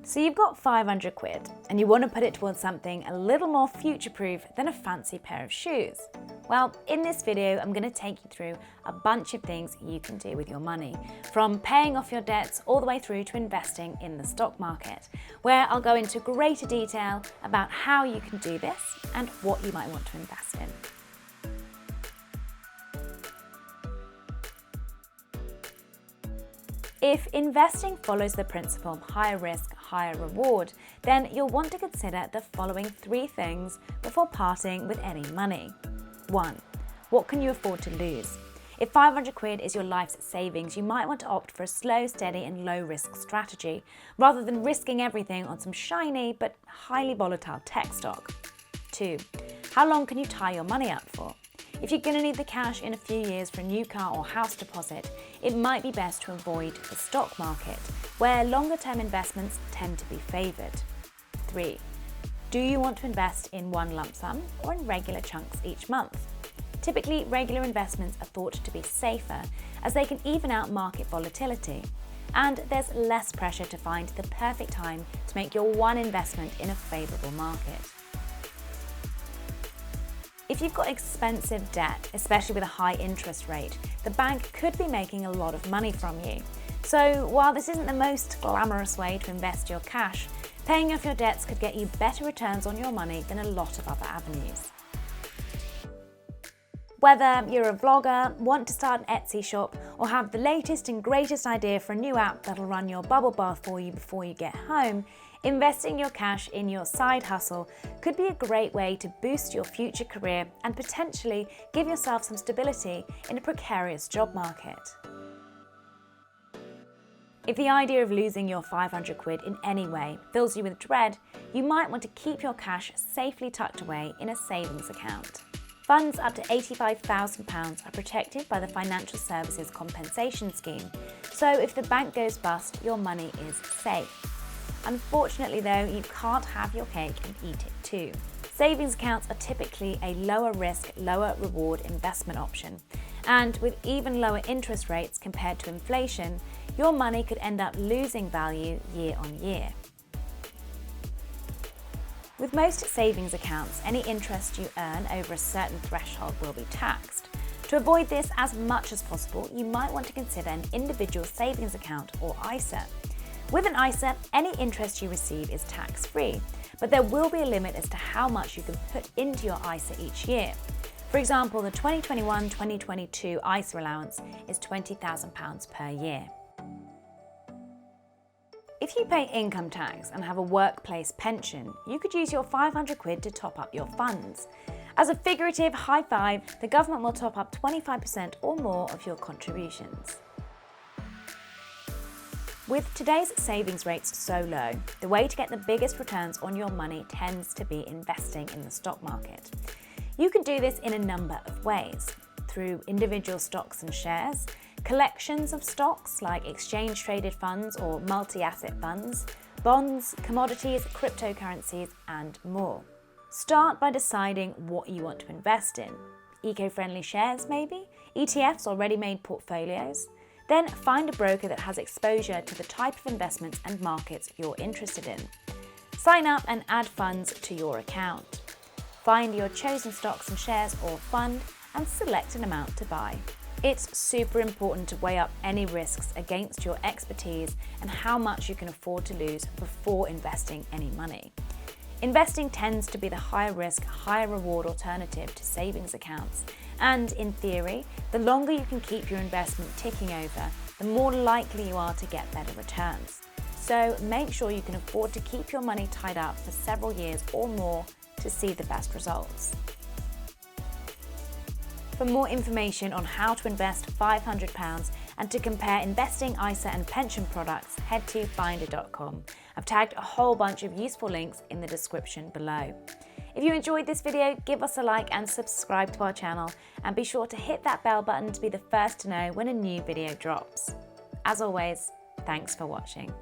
So you've got 500 quid and you want to put it towards something a little more future-proof than a fancy pair of shoes. Well, in this video, I'm going to take you through a bunch of things you can do with your money, from paying off your debts all the way through to investing in the stock market, where I'll go into greater detail about how you can do this and what you might want to invest in. If investing follows the principle of higher risk, higher reward, then you'll want to consider the following 3 things before parting with any money. 1. What can you afford to lose? If 500 quid is your life's savings, you might want to opt for a slow, steady and low risk strategy, rather than risking everything on some shiny but highly volatile tech stock. 2. How long can you tie your money up for? If you're going to need the cash in a few years for a new car or house deposit, it might be best to avoid the stock market, where longer term investments tend to be favoured. 3. Do you want to invest in one lump sum or in regular chunks each month? Typically, regular investments are thought to be safer as they can even out market volatility, and there's less pressure to find the perfect time to make your one investment in a favourable market. If you've got expensive debt, especially with a high interest rate, the bank could be making a lot of money from you. So while this isn't the most glamorous way to invest your cash, paying off your debts could get you better returns on your money than a lot of other avenues. Whether you're a vlogger, want to start an Etsy shop, or have the latest and greatest idea for a new app that'll run your bubble bath for you before you get home, investing your cash in your side hustle could be a great way to boost your future career and potentially give yourself some stability in a precarious job market. If the idea of losing your 500 quid in any way fills you with dread, you might want to keep your cash safely tucked away in a savings account. Funds up to £85,000 are protected by the Financial Services Compensation Scheme, so if the bank goes bust, your money is safe. Unfortunately though, you can't have your cake and eat it too. Savings accounts are typically a lower risk, lower reward investment option, and with even lower interest rates compared to inflation, your money could end up losing value year on year. With most savings accounts, any interest you earn over a certain threshold will be taxed. To avoid this as much as possible, you might want to consider an individual savings account or ISA. With an ISA, any interest you receive is tax-free, but there will be a limit as to how much you can put into your ISA each year. For example, the 2021-2022 ISA allowance is £20,000 per year. If you pay income tax and have a workplace pension, you could use your 500 quid to top up your funds. As a figurative high five, the government will top up 25% or more of your contributions. With today's savings rates so low, the way to get the biggest returns on your money tends to be investing in the stock market. You can do this in a number of ways, through individual stocks and shares, collections of stocks like exchange-traded funds or multi-asset funds, bonds, commodities, cryptocurrencies, and more. Start by deciding what you want to invest in. Eco-friendly shares maybe, ETFs or ready-made portfolios. Then find a broker that has exposure to the type of investments and markets you're interested in. Sign up and add funds to your account. Find your chosen stocks and shares or fund and select an amount to buy. It's super important to weigh up any risks against your expertise and how much you can afford to lose before investing any money. Investing tends to be the higher risk, higher reward alternative to savings accounts. And in theory, the longer you can keep your investment ticking over, the more likely you are to get better returns. So make sure you can afford to keep your money tied up for several years or more to see the best results. For more information on how to invest £500 and to compare investing, ISA and pension products, head to finder.com. I've tagged a whole bunch of useful links in the description below. If you enjoyed this video, give us a like and subscribe to our channel, and be sure to hit that bell button to be the first to know when a new video drops. As always, thanks for watching.